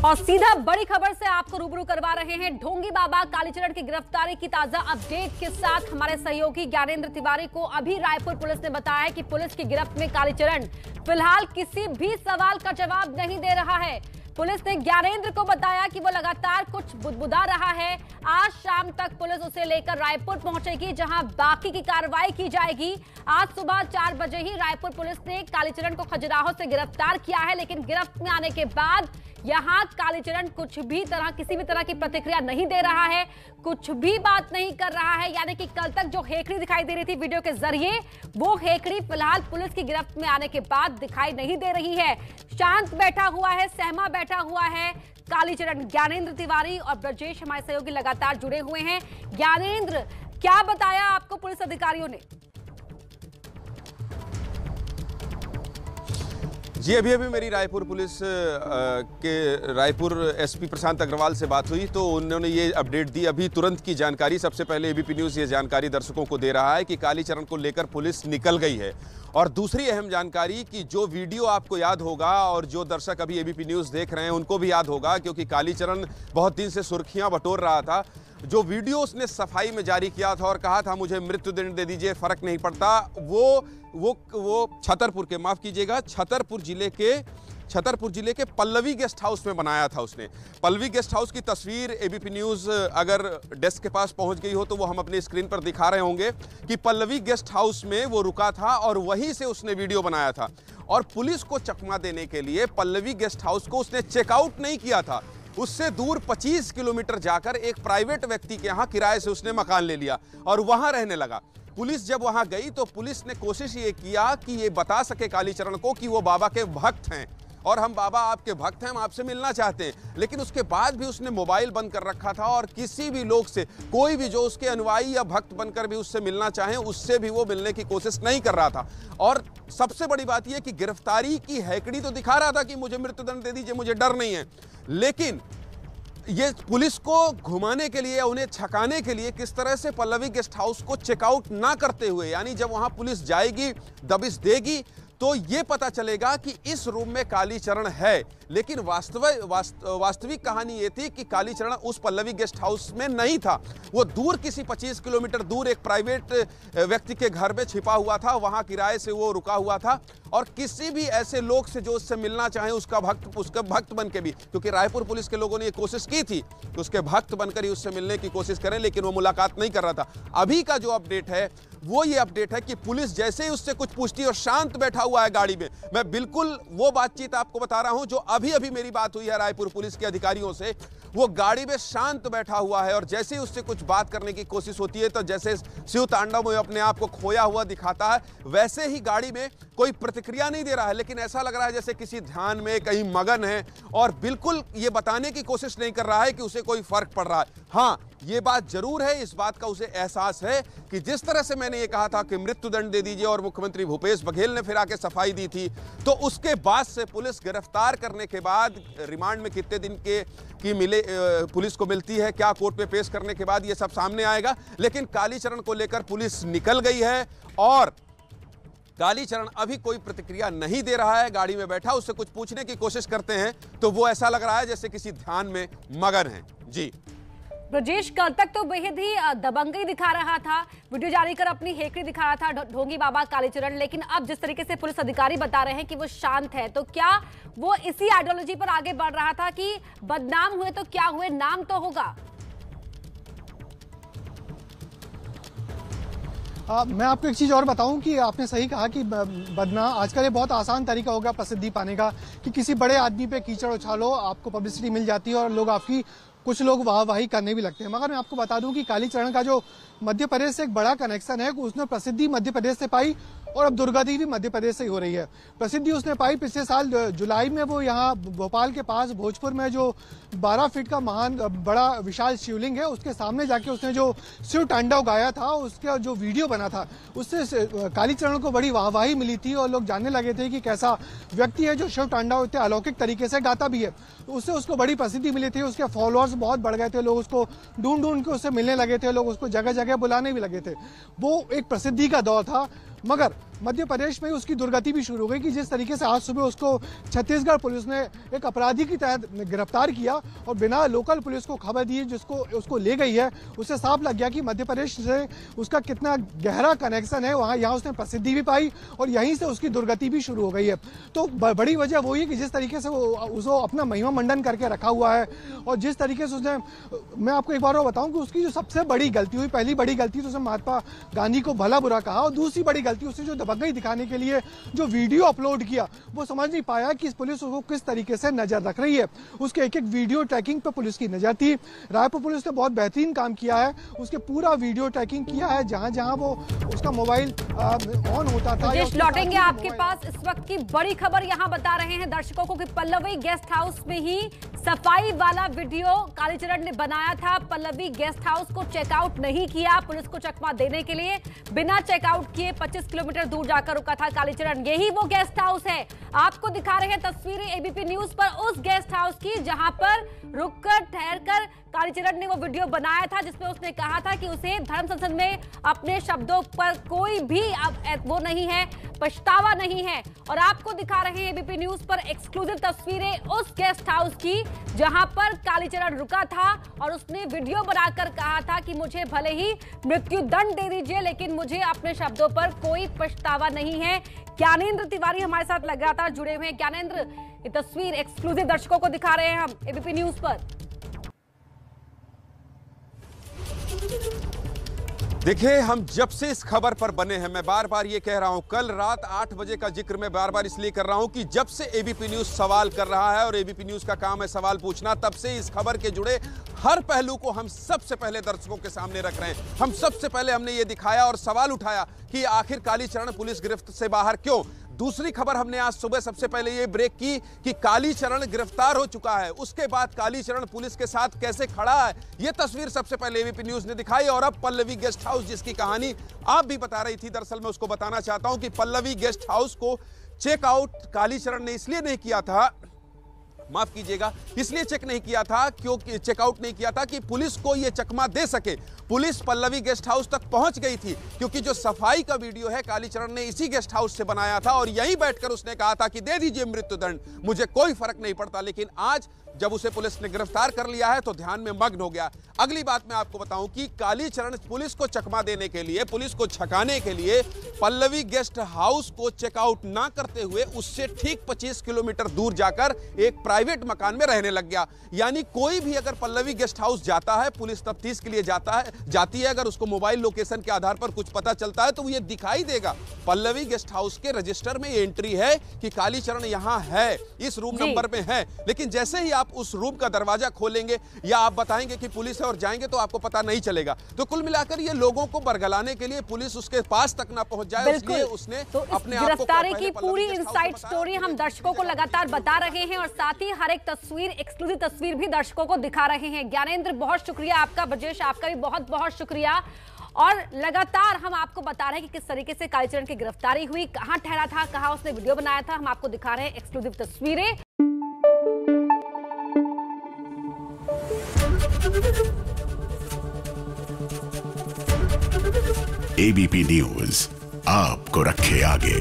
और सीधा बड़ी खबर से आपको रूबरू करवा रहे हैं ढोंगी बाबा कालीचरण की गिरफ्तारी की ताजा अपडेट के साथ। हमारे सहयोगी ज्ञानेंद्र तिवारी को अभी रायपुर पुलिस ने बताया कि पुलिस की गिरफ्त में कालीचरण फिलहाल किसी भी सवाल का जवाब नहीं दे रहा है। पुलिस ने ज्ञानेंद्र को बताया कि वो लगातार कुछ बुदबुदा रहा है। आज शाम तक पुलिस उसे लेकर रायपुर पहुंचेगी, जहां बाकी की कार्रवाई की जाएगी। आज सुबह 4 बजे ही रायपुर पुलिस ने कालीचरण को खजुराहो से गिरफ्तार किया है, लेकिन गिरफ्त में आने के बाद यहां कालीचरण किसी भी तरह की प्रतिक्रिया नहीं दे रहा है, कुछ भी बात नहीं कर रहा है। यानी कि कल तक जो हेकड़ी दिखाई दे रही थी वीडियो के जरिए, वो हेकड़ी फिलहाल पुलिस की गिरफ्त में आने के बाद दिखाई नहीं दे रही है। शांत बैठा हुआ है, सहमा बैठा हुआ है कालीचरण। ज्ञानेंद्र तिवारी और ब्रजेश हमारे सहयोगी लगातार जुड़े हुए हैं। ज्ञानेंद्र, क्या बताया आपको पुलिस अधिकारियों ने? जी, अभी मेरी रायपुर पुलिस के रायपुर एसपी प्रशांत अग्रवाल से बात हुई तो उन्होंने ये अपडेट दी। अभी तुरंत की जानकारी, सबसे पहले एबीपी न्यूज़ ये जानकारी दर्शकों को दे रहा है कि कालीचरण को लेकर पुलिस निकल गई है। और दूसरी अहम जानकारी कि जो वीडियो आपको याद होगा और जो दर्शक अभी एबीपी न्यूज़ देख रहे हैं उनको भी याद होगा, क्योंकि कालीचरण बहुत दिन से सुर्खियां बटोर रहा था। जो वीडियो उसने सफाई में जारी किया था और कहा था मुझे मृत्युदंड दे दीजिए, फर्क नहीं पड़ता, वो छतरपुर के, माफ कीजिएगा, छतरपुर जिले के पल्लवी गेस्ट हाउस में बनाया था उसने। पल्लवी गेस्ट हाउस की तस्वीर एबीपी न्यूज़ अगर डेस्क के पास पहुंच गई हो तो वो हम अपनी स्क्रीन पर दिखा रहे होंगे कि पल्लवी गेस्ट हाउस में वो रुका था और वहीं से उसने वीडियो बनाया था। और पुलिस को चकमा देने के लिए पल्लवी गेस्ट हाउस को उसने चेकआउट नहीं किया था, उससे दूर 25 किलोमीटर जाकर एक प्राइवेट व्यक्ति के यहाँ किराए से उसने मकान ले लिया और वहां रहने लगा। पुलिस जब वहां गई तो पुलिस ने कोशिश ये किया कि ये बता सके कालीचरण को कि वो बाबा के भक्त हैं और हम बाबा आपके भक्त हैं, हम आपसे मिलना चाहते हैं। लेकिन उसके बाद भी उसने मोबाइल बंद कर रखा था और किसी भी लोग से, कोई भी जो उसके अनुयायी या भक्त बनकर भी उससे मिलना चाहें, उससे भी वो मिलने की कोशिश नहीं कर रहा था। और सबसे बड़ी बात यह कि गिरफ्तारी की हैकड़ी तो दिखा रहा था कि मुझे मृत्युदंड दे दीजिए, मुझे डर नहीं है, लेकिन ये पुलिस को घुमाने के लिए, उन्हें छकाने के लिए किस तरह से पल्लवी गेस्ट हाउस को चेकआउट ना करते हुए, यानी जब वहां पुलिस जाएगी, दबिश देगी, तो ये पता चलेगा कि इस रूम में कालीचरण है। लेकिन वास्तविक कहानी ये थी कि कालीचरण उस पल्लवी गेस्ट हाउस में नहीं था, वो दूर किसी 25 किलोमीटर दूर एक प्राइवेट व्यक्ति के घर में छिपा हुआ था, वहां किराए से वो रुका हुआ था। और किसी भी ऐसे लोग से जो उससे मिलना चाहे, उसका भक्त बन के भी, क्योंकि रायपुर पुलिस के लोगों ने ये कोशिश की थी कि उसके भक्त बनकर ही उससे मिलने की कोशिश करें, लेकिन वो मुलाकात नहीं कर रहा था। अभी का जो अपडेट है वो ये अपडेट है कि पुलिस जैसे ही उससे कुछ पूछती और शांत बैठा हुआ है गाड़ी में। मैं बिल्कुल वो बातचीत आपको बता रहा हूं जो अभी मेरी बात हुई है रायपुर पुलिस के अधिकारियों से। वो गाड़ी में शांत बैठा हुआ है और जैसे ही उससे कुछ बात करने की कोशिश होती है तो जैसे शिव तांडव में अपने आप को खोया हुआ दिखाता है, वैसे ही गाड़ी में कोई प्रतिक्रिया नहीं दे रहा है, लेकिन ऐसा लग रहा है जैसे किसी ध्यान में, कहीं मगन है और बिल्कुल ये बताने की कोशिश नहीं कर रहा है कि उसे कोई फर्क पड़ रहा है। हाँ, ये बात जरूर है, इस बात का उसे एहसास है कि जिस तरह से मैंने ये कहा था कि मृत्युदंड दे दीजिए और मुख्यमंत्री भूपेश बघेल ने फिर आके सफाई दी थी, तो उसके बाद से पुलिस गिरफ्तार करने के बाद रिमांड में कितने दिन की मिले पुलिस को मिलती है, क्या कोर्ट में पेश करने के बाद ये सब सामने आएगा। लेकिन कालीचरण को लेकर पुलिस निकल गई है और कालीचरण अभी कोई प्रतिक्रिया नहीं दे रहा है, गाड़ी में बैठा। उससे कुछ पूछने की कोशिश करते हैं तो वो ऐसा लग रहा है जैसे किसी ध्यान में मगन है। जी ब्रजेश, कल तक तो बेहद ही दबंगई दिखा रहा था, वीडियो जारी कर अपनी हेकड़ी दिखा रहा था ढोंगी बाबा कालीचरण, लेकिन अब जिस तरीके से पुलिस अधिकारी बता रहे हैं कि वो शांत है, तो क्या वो इसी आइडियोलॉजी पर आगे बढ़ रहा था कि बदनाम हुए तो क्या हुए, नाम तो होगा? मैं आपको एक चीज़ और बताऊं कि आपने सही कहा कि बदनाम, आजकल ये बहुत आसान तरीका हो गया प्रसिद्धि पाने का कि किसी बड़े आदमी पे कीचड़ उछालो, आपको पब्लिसिटी मिल जाती है और लोग आपकी, कुछ लोग वाहवाही करने भी लगते हैं। मगर मैं आपको बता दूं कि कालीचरण का जो मध्य प्रदेश से एक बड़ा कनेक्शन है, उसने प्रसिद्धि मध्य प्रदेश से पाई और अब दुर्गति भी मध्य प्रदेश से ही हो रही है। प्रसिद्धि उसने पाई पिछले साल जुलाई में, वो यहाँ भोपाल के पास भोजपुर में जो 12 फीट का महान बड़ा विशाल शिवलिंग है, उसके सामने जाके उसने जो शिव तांडव गाया था, उसका जो वीडियो बना था, उससे कालीचरण को बड़ी वाहवाही मिली थी और लोग जानने लगे थे कि कैसा व्यक्ति है जो शिव तांडव इतने अलौकिक तरीके से गाता भी है। तो उससे उसको बड़ी प्रसिद्धि मिली थी, उसके फॉलोअर्स बहुत बढ़ गए थे, लोग उसको ढूंढ के उससे मिलने लगे थे, लोग उसको जगह जगह बुलाने भी लगे थे। वो एक प्रसिद्धि का दौर था। मगर मध्य प्रदेश में उसकी दुर्गति भी शुरू हो गई कि जिस तरीके से आज सुबह उसको छत्तीसगढ़ पुलिस ने एक अपराधी की तहत गिरफ्तार किया और बिना लोकल पुलिस को खबर दी जिसको उसको ले गई है, उससे साफ लग गया कि मध्य प्रदेश से उसका कितना गहरा कनेक्शन है। वहाँ यहाँ उसने प्रसिद्धि भी पाई और यहीं से उसकी दुर्गति भी शुरू हो गई है। तो बड़ी वजह वही है कि जिस तरीके से उसको अपना महिमा मंडन करके रखा हुआ है और जिस तरीके से उसने, मैं आपको एक बार और बताऊं कि उसकी जो सबसे बड़ी गलती हुई, पहली बड़ी गलती तो उसने महात्मा गांधी को भला बुरा कहा और दूसरी बड़ी गलती उसने जो दबंगई दिखाने के लिए जो वीडियो अपलोड किया, वो समझ नहीं पाया कि पुलिस उसको किस तरीके से नजर रख रही है। उसके एक एक वीडियो ट्रैकिंग पर पुलिस की नजर थी। रायपुर पुलिस ने बहुत बेहतरीन काम किया है, उसके पूरा वीडियो ट्रैकिंग किया है जहां जहां वो उसका मोबाइल ऑन होता था। लौटेंगे आपके पास इस वक्त की बड़ी खबर यहां बता रहे हैं दर्शकों को कि पल्लवी गेस्ट हाउस में ही सफाई वाला वीडियो कालीचरण ने बनाया था। पल्लवी गेस्ट हाउस को चेकआउट नहीं किया, पुलिस को चकमा देने के लिए बिना चेकआउट किए 25 किलोमीटर दूर जाकर रुका था कालीचरण। यही वो गेस्ट हाउस है, आपको दिखा रहे हैं तस्वीरें एबीपी न्यूज पर उस गेस्ट हाउस की जहां पर रुककर ठहरकर कालीचरण ने वो वीडियो बनाया था जिसमें उसने कहा था कि उसे धर्म संसद में अपने शब्दों पर कोई भी वो नहीं है, पछतावा नहीं है। और आपको दिखा रहे हैं एबीपी न्यूज पर एक्सक्लूसिव तस्वीरें उस गेस्ट हाउस की जहां पर कालीचरण रुका था और उसने वीडियो बनाकर कहा था कि मुझे भले ही मृत्यु दंड दे दीजिए लेकिन मुझे अपने शब्दों पर कोई पछतावा नहीं है। ज्ञानेंद्र तिवारी हमारे साथ लगातार जुड़े हुए हैं। ज्ञानेंद्र, ये तस्वीर एक्सक्लूसिव दर्शकों को दिखा रहे हैं हम एबीपी न्यूज पर। देखिए, हम जब से इस खबर पर बने हैं, मैं बार बार ये कह रहा हूं, कल रात 8 बजे का जिक्र मैं बार बार इसलिए कर रहा हूं कि जब से एबीपी न्यूज सवाल कर रहा है और एबीपी न्यूज का काम है सवाल पूछना, तब से इस खबर के जुड़े हर पहलू को हम सबसे पहले दर्शकों के सामने रख रहे हैं। हम सबसे पहले हमने ये दिखाया और सवाल उठाया कि आखिर कालीचरण पुलिस गिरफ्त से बाहर क्यों। दूसरी खबर हमने आज सुबह सबसे पहले ये ब्रेक की कि कालीचरण गिरफ्तार हो चुका है, उसके बाद कालीचरण पुलिस के साथ कैसे खड़ा है, ये तस्वीर सबसे पहले एबीपी न्यूज ने दिखाई। और अब पल्लवी गेस्ट हाउस जिसकी कहानी आप भी बता रही थी, दरअसल मैं उसको बताना चाहता हूं कि पल्लवी गेस्ट हाउस को चेकआउट कालीचरण ने इसलिए नहीं किया था, माफ कीजिएगा, इसलिए चेक नहीं किया था क्योंकि चेकआउट नहीं किया था कि पुलिस को यह चकमा दे सके। पुलिस पल्लवी गेस्ट हाउस तक पहुंच गई थी क्योंकि जो सफाई का वीडियो है कालीचरण ने इसी गेस्ट हाउस से बनाया था और यहीं बैठकर उसने कहा था कि दे दीजिए मृत्युदंड, मुझे कोई फर्क नहीं पड़ता। लेकिन आज जब उसे पुलिस ने गिरफ्तार कर लिया है तो ध्यान में मग्न हो गया। अगली बात मैं आपको बताऊं कि कालीचरण पुलिस को चकमा देने के लिए, पुलिस को छकाने के लिए पल्लवी गेस्ट हाउस को चेकआउट ना करते हुए उससे ठीक 25 किलोमीटर दूर जाकर एक प्राइवेट मकान में रहने लग गया। यानी कोई भी अगर पल्लवी गेस्ट हाउस जाता है, पुलिस तफ्तीश के लिए जाती है, अगर उसको मोबाइल लोकेशन के आधार पर कुछ पता चलता है तो ये दिखाई देगा। पल्लवी गेस्ट हाउस के रजिस्टर में एंट्री है कि कालीचरण यहां है, इस रूम नंबर में है। लेकिन जैसे ही आप उस रूम का दरवाजा खोलेंगे या आप बताएंगे कि पुलिस है और जाएंगे तो आपको पता नहीं चलेगा। तो कुल मिलाकर ये लोगों को बरगलाने के लिए पुलिस उसके पास तक ना पहुंच जाए, इसलिए उसने तो अपने आप को गिरफ्तारी की पूरी इनसाइड स्टोरी हम दर्शकों को लगातार बता रहे हैं और साथ ही हर एक तस्वीर, एक्सक्लूसिव तस्वीर भी दर्शकों को दिखा रहे हैं। ज्ञानेंद्र, बहुत शुक्रिया आपका। ब्रजेश, आपका भी बहुत बहुत शुक्रिया। और लगातार हम आपको बता रहे हैं कि किस तरीके से कालीचरण की गिरफ्तारी हुई, कहां ठहरा था, कहां उसने वीडियो बनाया था, हम आपको दिखा रहे हैं एक्सक्लूसिव तस्वीरें। एबीपी न्यूज आपको रखे आगे।